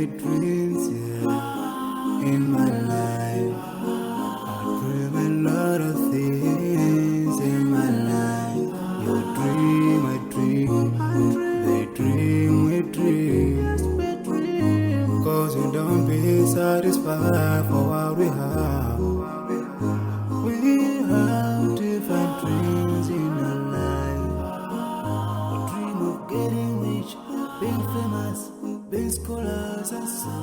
with dreams, yeah. In my life, I dream a lot of things in my life. Your dream, I dream, they dream with dreams. Cause we don't be satisfied for what we have. We have different dreams in our life. We dream of getting rich, being famous, being scholars and so.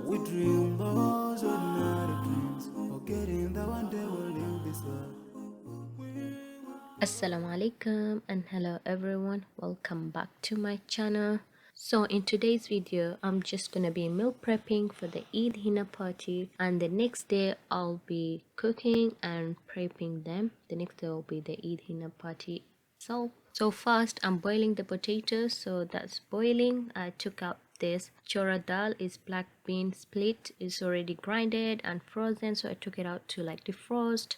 We dream those ordinary dreams, forgetting that one day we'll leave this world. Assalamu alaikum and hello everyone, welcome back to my channel. So in today's video I'm just gonna be meal prepping for the Eid Henna party, and the next day I'll be cooking and prepping them. The next day will be the Eid Henna party. So first I'm boiling the potatoes, so that's boiling. I took out this chora dal, is black bean split, is already grinded and frozen, so I took it out to like defrost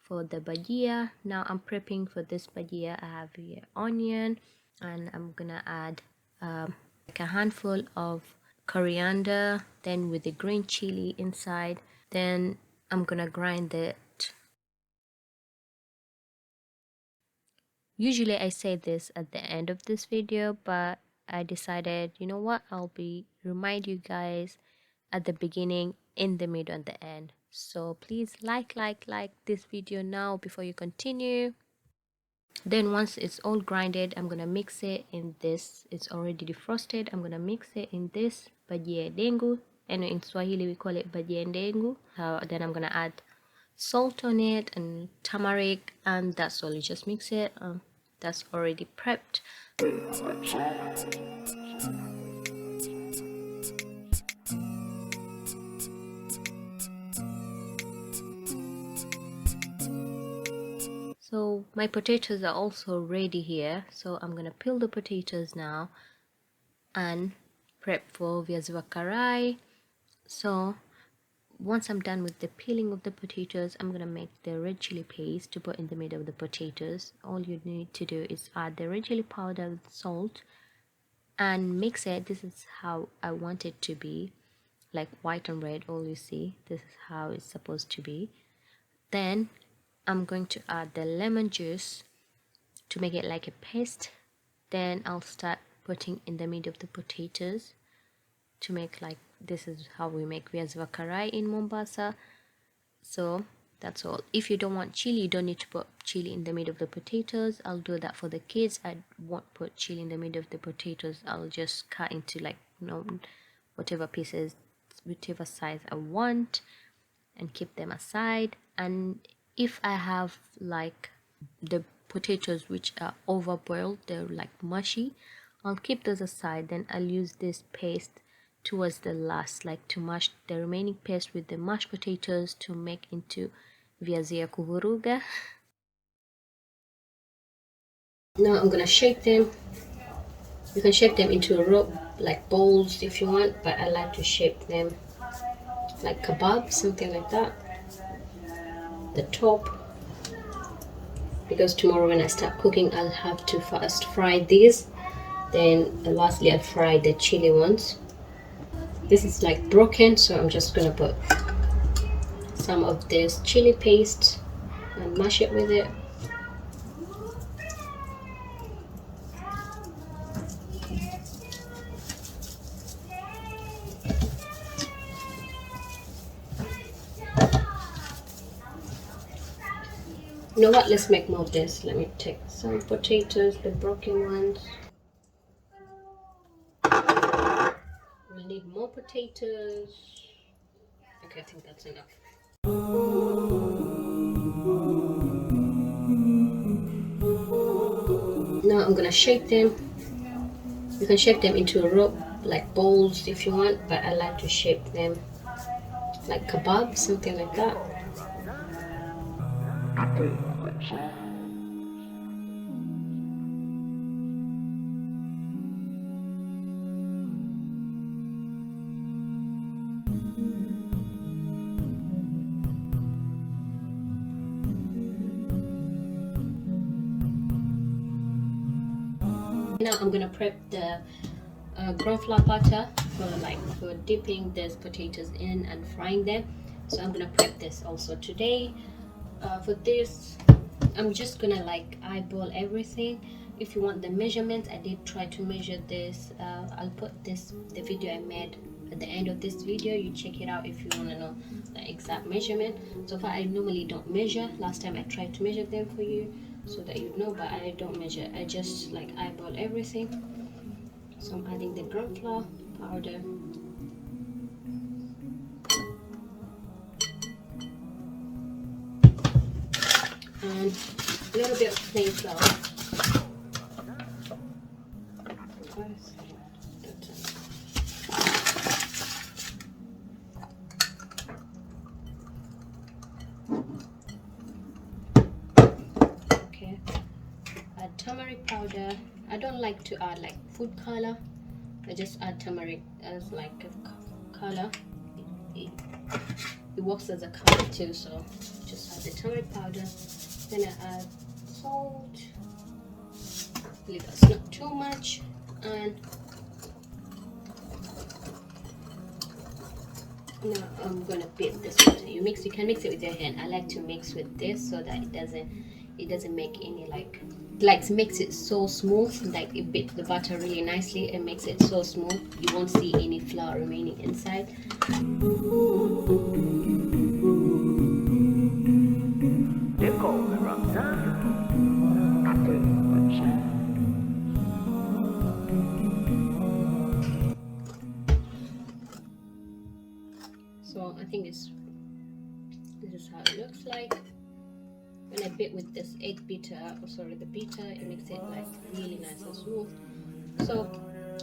for the bajiya. Now I'm prepping for this bajiya. I have here onion, and I'm gonna add like a handful of coriander, then with the green chili inside. Then I'm gonna grind it. Usually I say this at the end of this video, but I decided, you know what, I'll be remind you guys at the beginning, in the middle, and the end. So please like this video now before you continue. Then once it's all grinded, I'm gonna mix it in this. It's already defrosted. I'm gonna mix it in this bajiya dengu, and in Swahili we call it bajiya dengu. Then I'm gonna add salt on it and turmeric, and that's all. You just mix it. That's already prepped. So my potatoes are also ready here, so I'm gonna peel the potatoes now and prep for Viazi Karai. So once I'm done with the peeling of the potatoes, I'm gonna make the red chili paste to put in the middle of the potatoes. All you need to do is add the red chili powder with salt and mix it. This is how I want it to be, like white and red, all you see. This is how it's supposed to be. Then I'm going to add the lemon juice to make it like a paste. Then I'll start putting in the middle of the potatoes to make like, this is how we make Viazi Karai in Mombasa. So that's all. If you don't want chili, you don't need to put chili in the middle of the potatoes. I'll do that for the kids. I won't put chili in the middle of the potatoes. I'll just cut into like, you know, whatever pieces, whatever size I want, and keep them aside. And if I have like the potatoes which are overboiled, they're like mushy, I'll keep those aside. Then I'll use this paste towards the last, like to mash the remaining paste with the mashed potatoes to make into viazi kuvuruga. Now I'm gonna shape them. You can shape them into a rope, like bowls if you want, but I like to shape them like kebab, something like that. The top, because tomorrow when I start cooking I'll have to first fry these, then lastly I'll fry the chili ones. This is like broken, so I'm just gonna put some of this chili paste and mash it with it. You know what, let's make more of this. Let me take some potatoes, the broken ones. We'll need more potatoes. Okay, I think that's enough. Now I'm gonna shape them. You can shape them into a rope, like bowls if you want, but I like to shape them like kebab, something like that. Now I'm gonna prep the ground flour butter. for dipping these potatoes in and frying them. So I'm gonna prep this also today. For this, I'm just gonna like eyeball everything. If you want the measurements, I did try to measure this. I'll put the video I made at the end of this video. You check it out if you want to know the exact measurement. So far I normally don't measure. Last time I tried to measure them for you so that you know, but I don't measure. I just like eyeball everything. So I'm adding the gram flour powder, and a little bit of plain flour. Okay, add turmeric powder. I don't like to add like food color. I just add turmeric as like a color. It works as a color too, so just add the turmeric powder. Then I add salt. I believe that's not too much. And now I'm gonna beat this one. You can mix it with your hand. I like to mix with this so that it doesn't make any like makes it so smooth. Like it beats the butter really nicely and makes it so smooth. You won't see any flour remaining inside. So I think this is how it looks like. When I beat with this egg beater, the beater, it makes it like really nice and smooth. So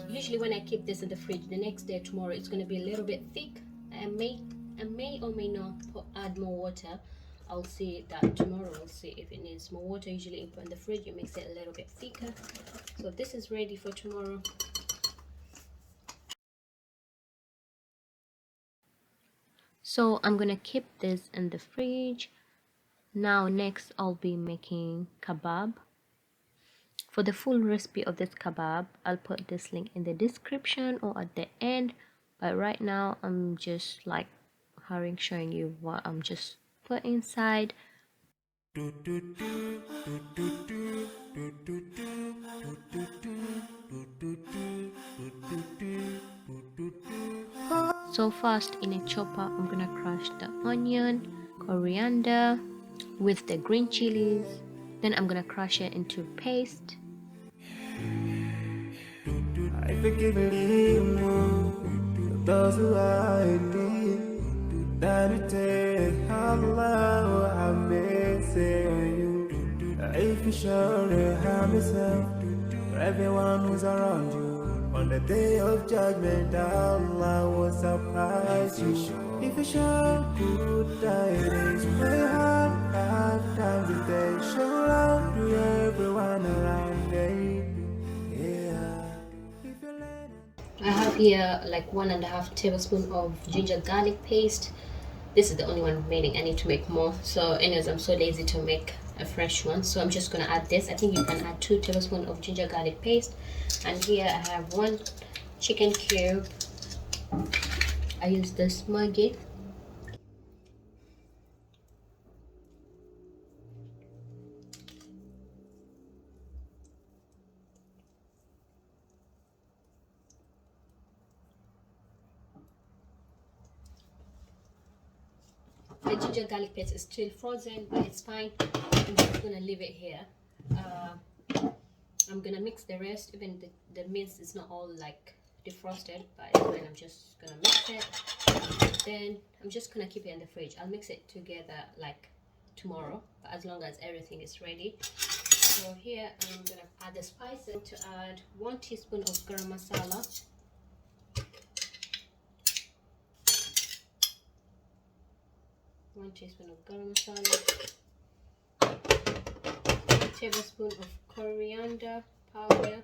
usually when I keep this in the fridge, the next day, tomorrow, it's going to be a little bit thick. I may or may not add more water. I'll see that tomorrow. We'll see if it needs more water. Usually you put in the fridge, it makes it a little bit thicker. So this is ready for tomorrow. So I'm gonna keep this in the fridge. Now next I'll be making kebab. For the full recipe of this kebab, I'll put this link in the description or at the end. But right now I'm just like showing you what I'm just put inside. So first in a chopper, I'm gonna crush the onion, coriander with the green chilies. Then I'm gonna crush it into paste. I forgive those who are indeed that you take Allah, I may say on you. If you show the harm yourself, for everyone who's around you. On the day of judgment, Allah will surprise you. If you show good tidings, pray hard 5 times a day. Show love to everyone around you. I have here like 1.5 tablespoons of ginger garlic paste. This is the only one remaining. I need to make more. So anyways, I'm so lazy to make a fresh one, so I'm just gonna add this. I think you can add 2 tablespoons of ginger garlic paste. And here I have 1 chicken cube. I use the smuggy. The ginger garlic paste is still frozen, but it's fine. I'm just gonna leave it here. I'm gonna mix the rest. Even the mince is not all like defrosted, but it's fine. I'm just gonna mix it. Then I'm just gonna keep it in the fridge. I'll mix it together like tomorrow, but as long as everything is ready. So here I'm gonna add the spices. To add 1 teaspoon of garam masala. 1 teaspoon of garam masala, 1 tablespoon of coriander powder.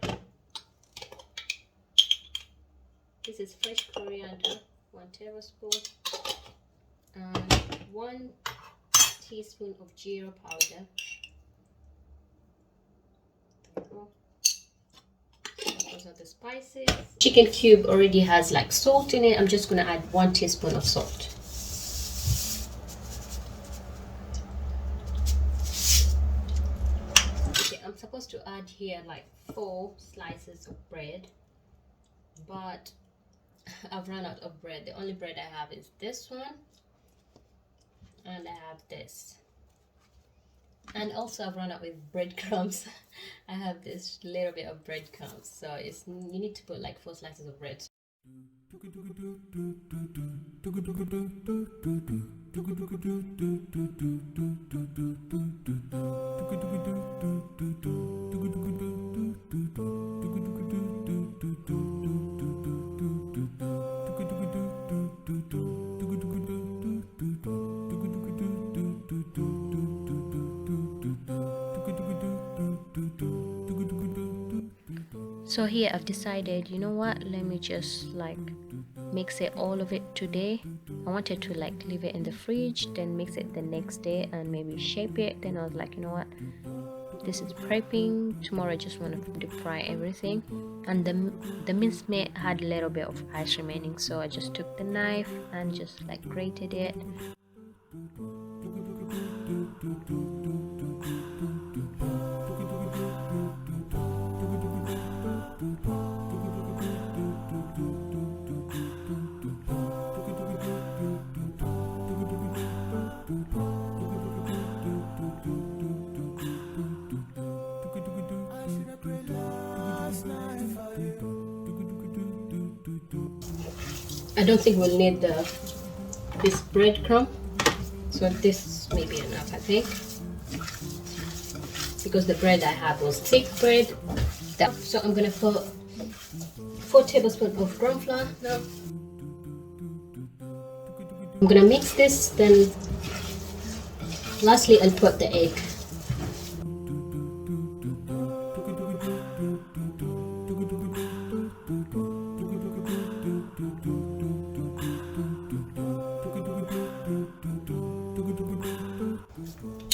This is fresh coriander, 1 tablespoon, and 1 teaspoon of jeera powder. Those are the spices. Chicken cube already has like salt in it. I'm just gonna add 1 teaspoon of salt. Okay, I'm supposed to add here like 4 slices of bread, but I've run out of bread. The only bread I have is this one, and I have this. And also I've run out with breadcrumbs. I have this little bit of breadcrumbs, so it's, you need to put like 4 slices of bread. So here I've decided, you know what, let me just like mix it all of it today. I wanted to like leave it in the fridge, then mix it the next day and maybe shape it. Then I was like, you know what, this is prepping. Tomorrow I just want to deep fry everything. And the minced meat had a little bit of ice remaining, so I just took the knife and just like grated it. I don't think we'll need this breadcrumb, so this may be enough, I think, because the bread I have was thick bread. So I'm gonna put 4 tablespoons of brown flour now. I'm gonna mix this, then lastly I'll put the egg.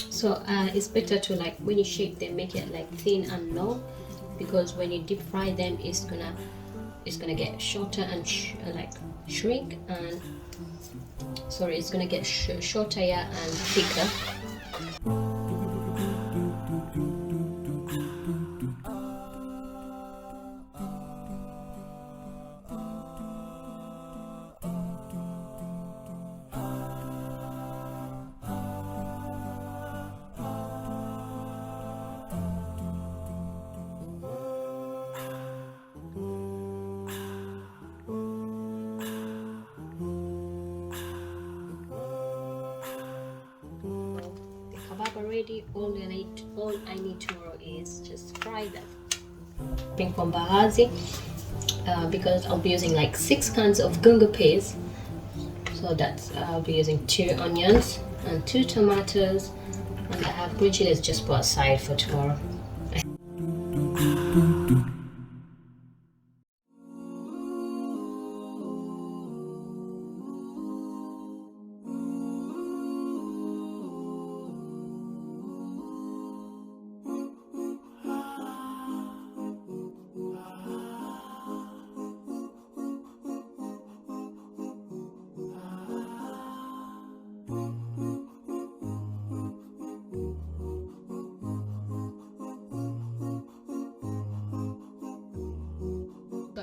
So it's better to, like, when you shape them, make it like thin and long, because when you deep fry them it's gonna get shorter and shrink, and sorry, it's gonna get shorter, yeah, and thicker. Already, all I need tomorrow is just fry them. Pink from Mbahazi, because I'll be using like 6 cans of gunga peas, so that's I'll be using 2 onions and 2 tomatoes, and I have green chilies just put aside for tomorrow.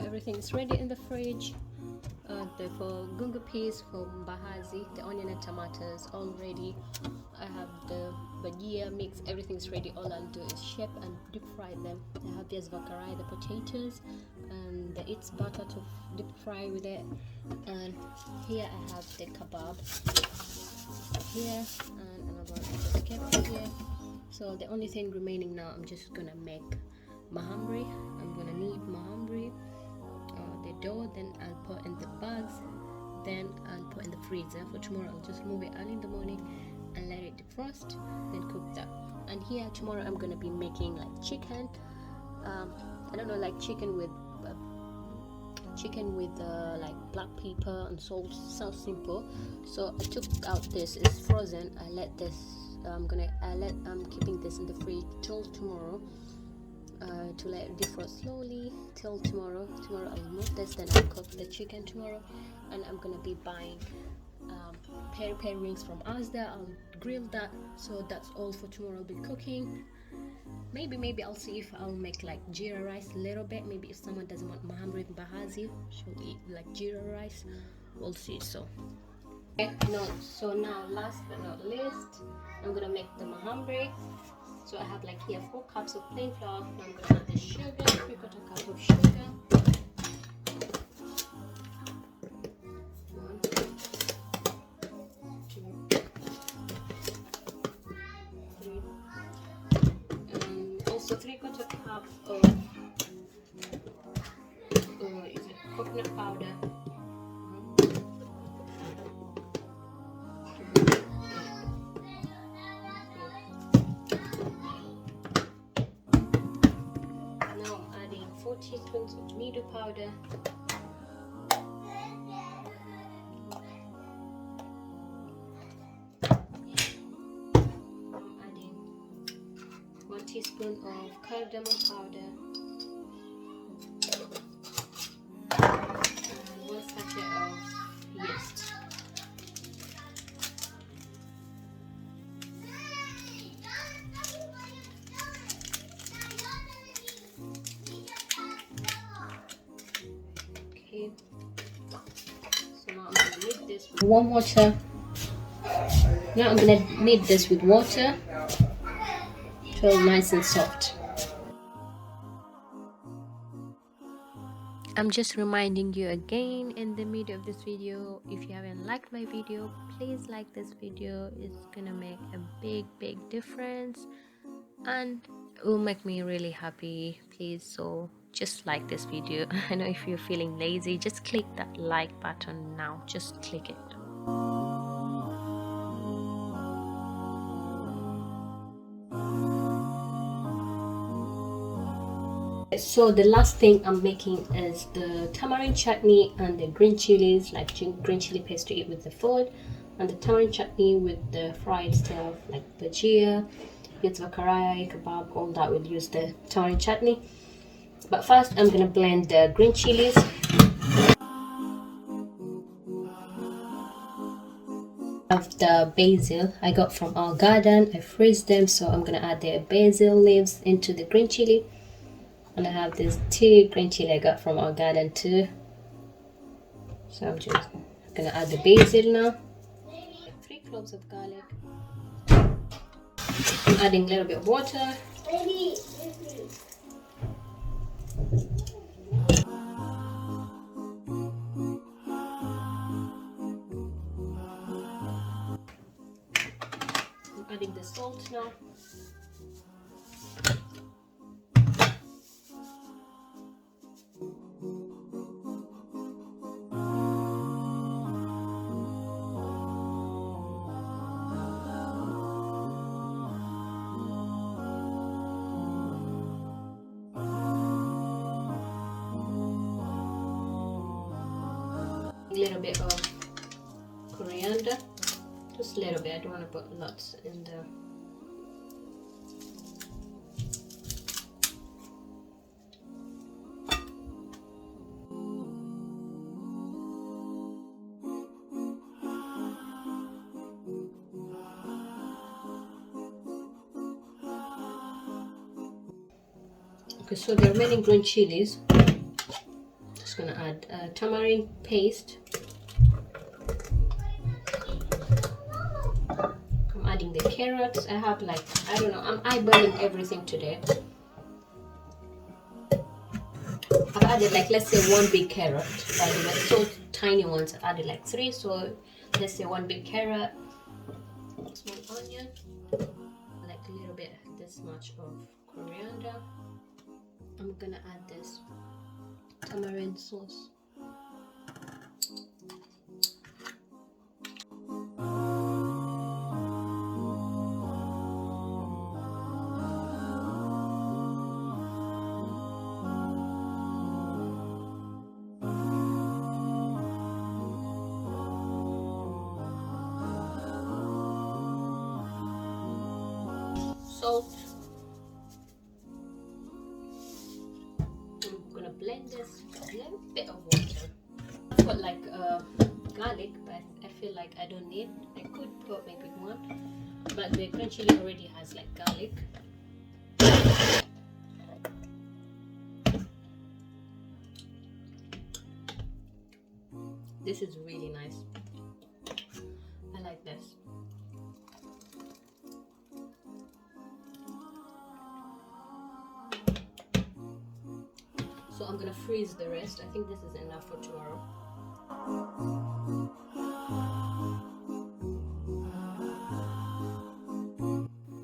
Everything is ready in the fridge. For gunga peas, for Mbahazi, the onion and tomatoes all ready. I have the Bajiya mix, everything's ready. All I'll do is shape and deep fry them. I have Viazi Karai, the potatoes, and the Eid butter to deep fry with it. And here I have the Kabab here, and another one I just kept here. So the only thing remaining now, I'm just gonna make Mahambri. I'm gonna need Mahambri, the dough, then I'll put in the bags, then I'll put in the freezer for tomorrow. I'll just move it early in the morning and let it defrost, then cook that. And here tomorrow I'm gonna be making like chicken. I don't know, like chicken with like black pepper and salt. Sounds simple. So I took out this, it's frozen. I let this I'm keeping this in the fridge till tomorrow. to let it defrost slowly till tomorrow. Tomorrow I'll remove this, then I'll cook the chicken tomorrow. And I'm gonna be buying peri rings from Asda. I'll grill that, so that's all for tomorrow. I'll be cooking. Maybe I'll see if I'll make like Jeera rice a little bit. Maybe if someone doesn't want Mahambri and Mbahazi, she'll eat like Jeera rice. We'll see. So now last but not least, I'm gonna make the Mahambri. So I have like here 4 cups of plain flour. Now I'm gonna add the sugar, 3/4 cup of sugar. 1, 2, 3. Also 3/4 cup of coconut powder. Now I'm adding 4 teaspoons of medu powder. I'm adding 1 teaspoon of cardamom powder. And 1 sachet of yeast. Okay. So now I'm gonna knead this with warm water. Now I'm gonna knead this with water till nice and soft. I'm just reminding you again in the middle of this video, if you haven't liked my video, please like this video. It's gonna make a big difference and it will make me really happy. Please, so just like this video. I know if you're feeling lazy, just click that like button now. Just click it. So the last thing I'm making is the tamarind chutney and the green chilies, like green chili paste to eat with the food, and the tamarind chutney with the fried stuff like Bajiya, Viazi Karai, Kabab, all that. We'll use the tamarind chutney. But first I'm gonna blend the green chilies. Of the basil I got from our garden, I freeze them, so I'm gonna add the basil leaves into the green chili. And I have these 2 green chili I got from our garden too. So I'm just gonna add the basil now. 3 cloves of garlic. I'm adding a little bit of water. I'm adding the salt now. A little bit of coriander, just a little bit. I don't want to put lots in there. Okay, so the remaining green chilies, just gonna add tamarind paste. I'm adding the carrots. I have like, I don't know, I'm eyeballing everything today. I've added like, let's say 1 big carrot. By the way, so tiny ones, I've added like 3, so let's say 1 big carrot, small onion, like a little bit, this much of coriander. I'm gonna add this tamarind sauce. Salt. add this little bit of water. I've got like garlic, but I feel like I don't need. I could put maybe one, but the green chili already has like garlic. This is really nice. I like this. So I'm gonna freeze the rest. I think this is enough for tomorrow.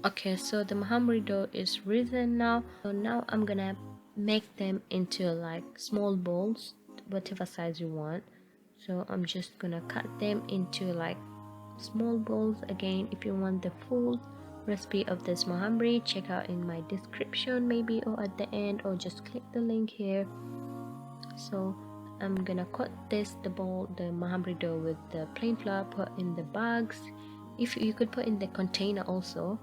Okay, so the Mahambri dough is risen now. So now I'm gonna make them into like small balls, whatever size you want. So I'm just gonna cut them into like small balls. Again, if you want the full recipe of this Mahambri, check out in my description maybe, or at the end, or just click the link here. So I'm gonna cut the Mahambri dough with the plain flour, put in the bags. If you could put in the container also.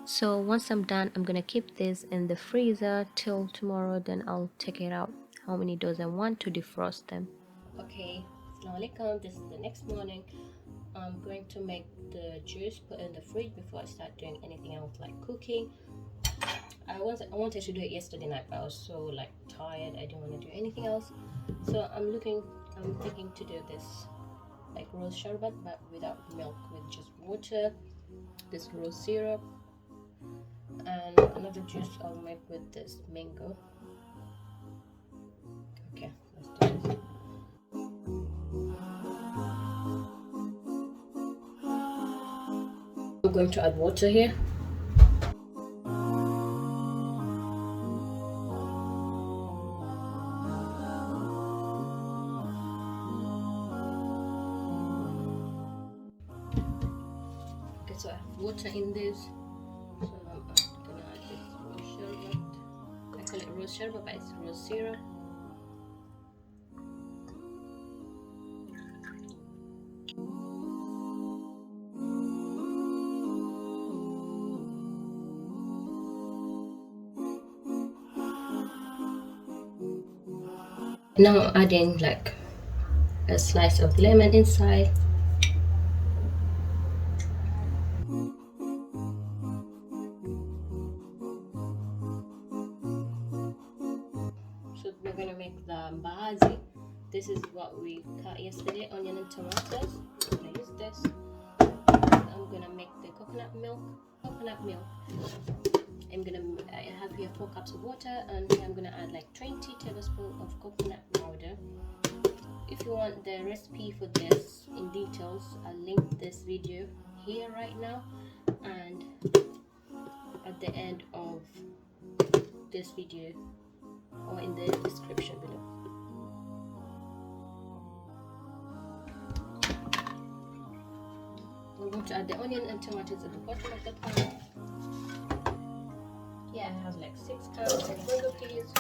So once I'm done, I'm gonna keep this in the freezer till tomorrow, then I'll take it out how many doughs I want to defrost them. Okay, Assalamualaikum. This is the next morning. I'm going to make the juice, put in the fridge before I start doing anything else like cooking. I wanted to do it yesterday night, but I was so like tired, I didn't want to do anything else. So I'm thinking to do this like rose sherbet, but without milk, with just water, this rose syrup, and another juice I'll make with this mango. Okay, let's do this. I'm going to add water here. Okay, so I have water in this. So I'm gonna add this rose sherbet. I call it rose sherbet, but it's rose syrup. Now I'm adding like a slice of lemon inside. So we're gonna make the Mbahazi. This is what we cut yesterday, onion and tomatoes. I'm gonna use this. I'm gonna make the coconut milk. I have here 4 cups of water, and I'm gonna add like 20 tablespoons of coconut powder. If you want the recipe for this in details, I'll link this video here right now and at the end of this video, or in the description below. I'm going to add the onion and tomatoes at the bottom of the pan. Yeah, I have like 6 carrots and mango peas.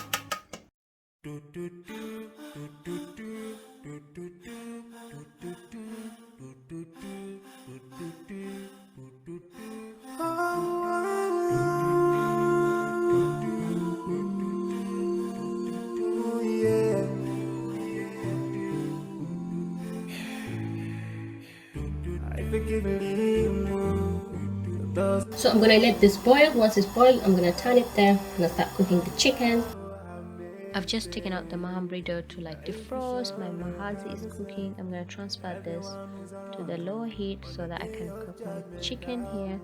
So I'm gonna let this boil. Once it's boiled, I'm gonna turn it there. I'm gonna start cooking the chicken. I've just taken out the Mahambri dough to like defrost. My Mbahazi is cooking. I'm gonna transfer this to the lower heat so that I can cook my chicken here.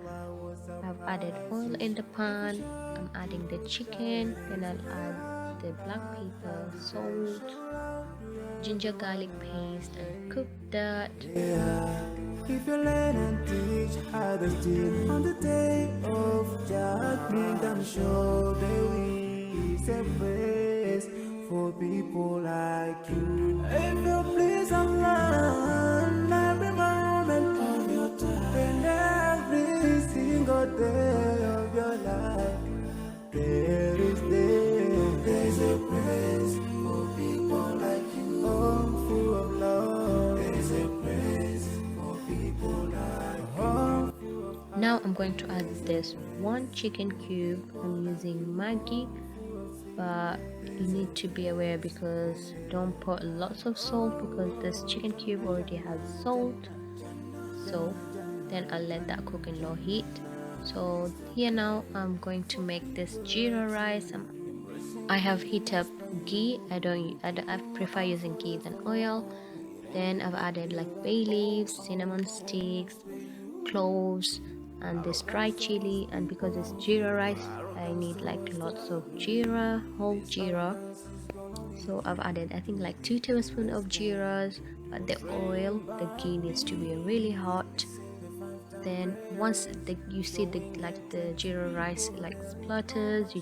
I've added oil in the pan. I'm adding the chicken, then I'll add the black pepper, salt, ginger garlic paste, and cook that. If you learn and teach others still on the day of judgment, I'm sure there is a place for people like you. If you please learn every moment of your time and every single day of your life, there's a place for people like you, all full of love. going to add this one chicken cube. I'm using Maggi, but you need to be aware because don't put lots of salt because this chicken cube already has salt. So then I'll let that cook in low heat. So here now I'm going to make this jeera rice. I have heat up ghee. I prefer using ghee than oil. Then I've added like bay leaves, cinnamon sticks, cloves, and this dry chili. And because it's jeera rice, I need like lots of jeera, whole jeera. So I've added I think like 2 tablespoons of jeeras, but the oil, the ghee needs to be really hot. Then once you see the jeera rice like splutters, I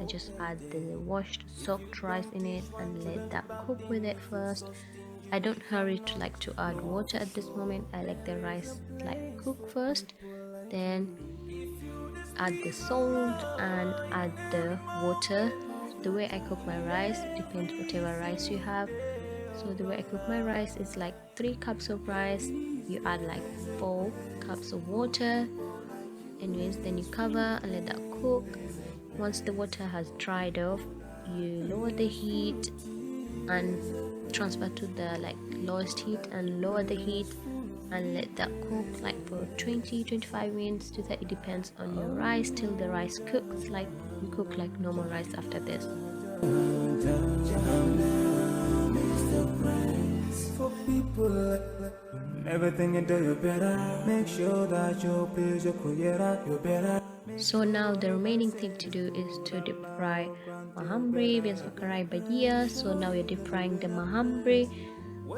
just add the washed soaked rice in it and let that cook with it first. I don't hurry to add water at this moment. I let the rice like cook first, then add the salt and add the water. The way I cook my rice depends whatever rice you have. So the way I cook my rice is like 3 cups of rice, you add like 4 cups of water. Anyways, then you cover and let that cook. Once the water has dried off, you lower the heat and transfer to the like lowest heat and lower the heat and let that cook like for 20-25 minutes to 30, depends on your rice, till the rice cooks like you cook like normal rice after this. For people, everything you do, you better make sure that you please your creator, you better. So now the remaining thing to do is to deep fry Mahambri, Viazi Karai, Bajiya. So now we're deep frying the Mahambri.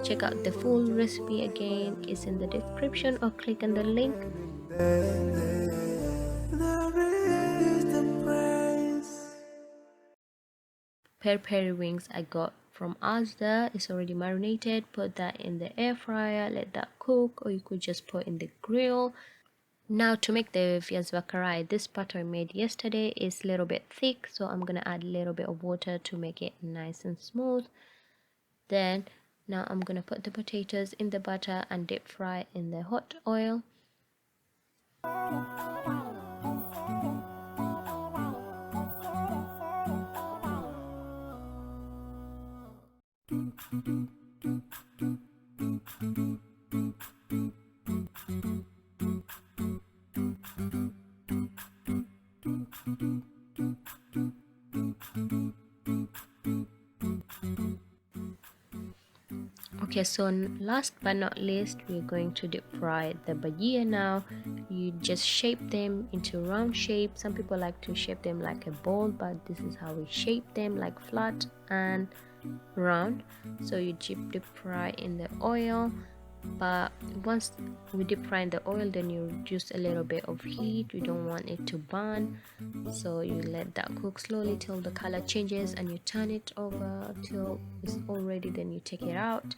Check out the full recipe again, it's in the description, or click on the link. Peri wings I got from Asda. It's already marinated. Put that in the air fryer, let that cook, or you could just put in the grill. Now to make the Viazi Karai, this batter I made yesterday is a little bit thick, so I'm gonna add a little bit of water to make it nice and smooth. Then now I'm gonna put the potatoes in the butter and deep fry in the hot oil. Okay, so last but not least, we're going to deep fry the Bajiya now. You just shape them into round shape. Some people like to shape them like a ball, but this is how we shape them, like flat and round. So you deep fry in the oil, but once we deep fry in the oil, then you reduce a little bit of heat. You don't want it to burn, so you let that cook slowly till the color changes, and you turn it over till it's all ready. Then you take it out.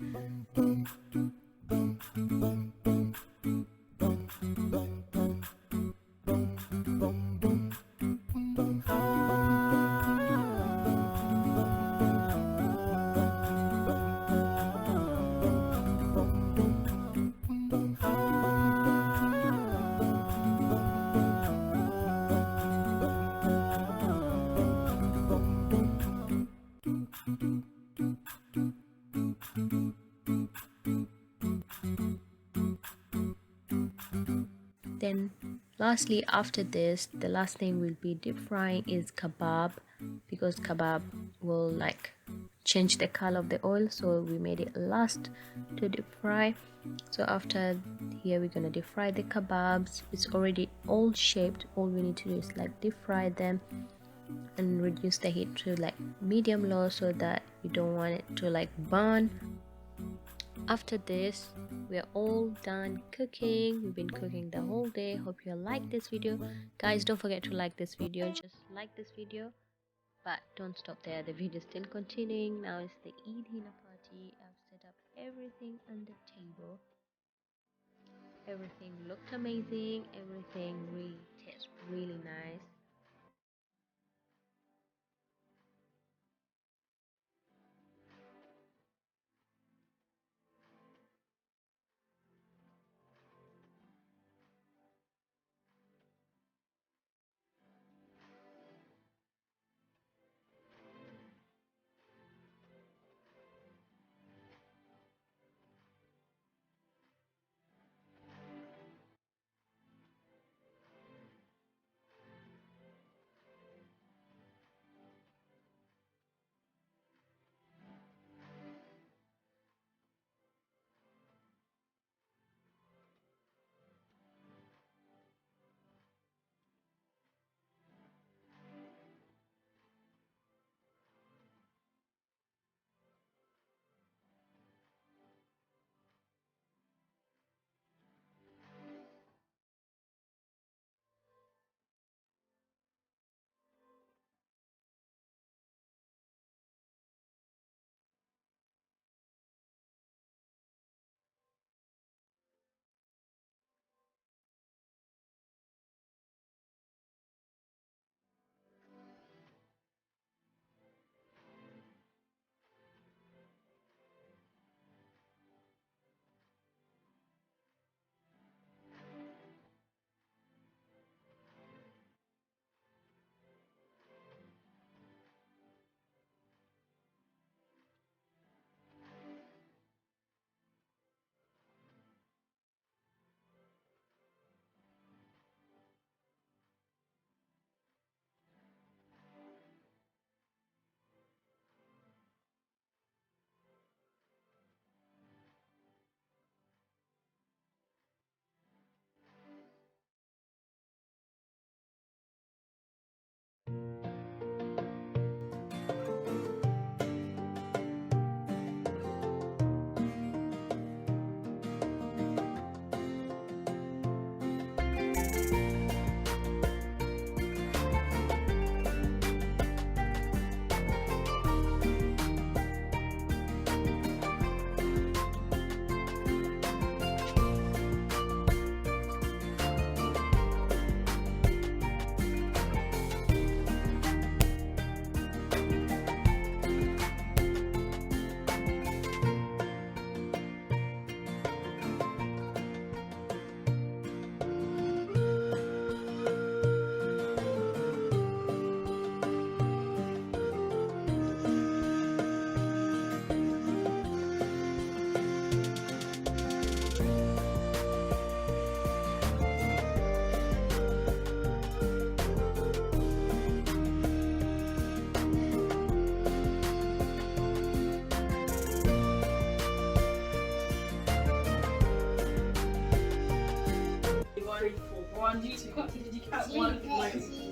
Then lastly, after this, the last thing we'll be deep frying is kebab, because kebab will like change the color of the oil, so we made it last to deep fry. So after here, we're gonna deep fry the kebabs. It's already all shaped. All we need to do is like deep fry them and reduce the heat to like medium low, so that you don't want it to like burn. After this, we're all done cooking. We've been cooking the whole day. Hope you like this video. Guys, don't forget to like this video. Just like this video, but don't stop there. The video is still continuing. Now it's the Eid Henna party. I've set up everything on the table. Everything looked amazing. Everything really tastes really nice.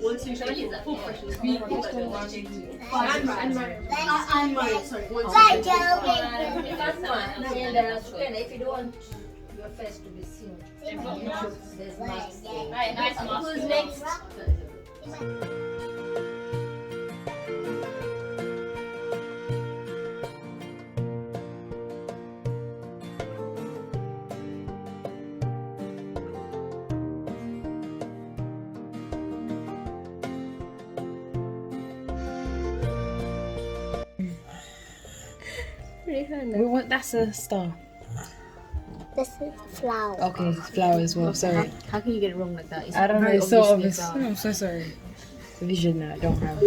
1, 2, 3, 4, 4 questions. We got 1, 2, 5, and Mario. Sorry, 1, 2, 3, 4. If you don't want your face to be seen, there's masks. Who's next? That's a star. This is flower. Okay, it's flower as well. Sorry. How can you get it wrong like that? It's I don't know. very It's so obviously obvious. a flower. I'm so sorry. The vision that I don't have.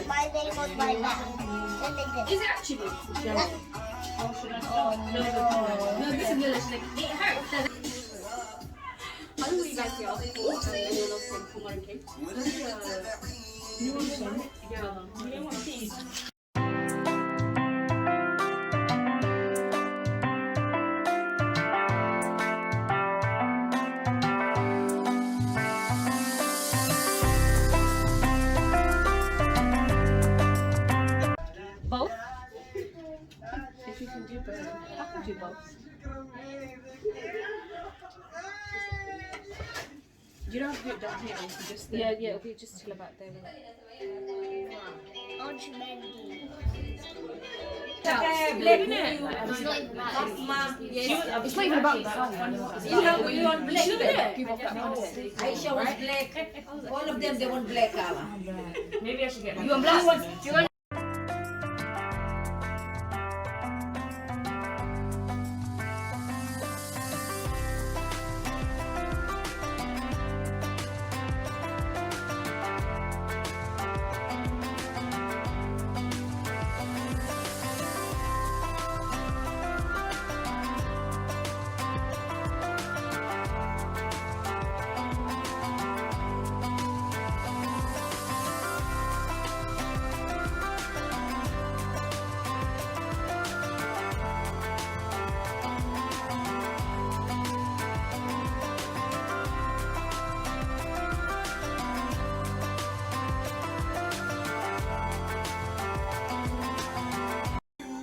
My name on my back. Is it actually? No, this is Lilish. Like, it hurts. I don't know what you guys feel. And anyone else from Tamarind came. Both? If you can do both, I can do both. You don't have to do it down here, you can just... Yeah, okay, just chill about there. It's not even about that. You want black? Aisha wants black. All of them, they want black color. Maybe I should get You want black? You want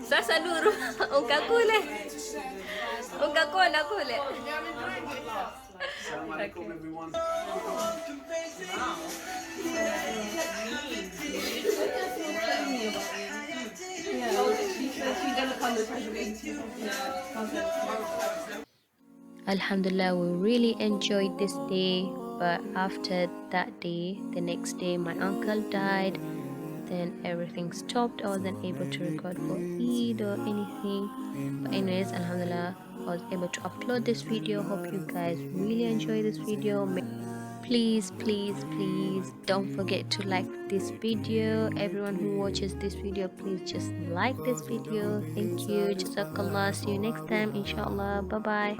Sasa Nuru, ukakule. Ukakona kule. Assalamu alaikum everyone. Alhamdulillah, we really enjoyed this day, but after that day, the next day, my uncle died. Then everything stopped. I wasn't able to record for Eid or anything. But anyways, Alhamdulillah, I was able to upload this video. Hope you guys really enjoy this video. Please don't forget to like this video. Everyone who watches this video, please just like this video. Thank you. Jazakallah. See you next time, inshallah. Bye bye.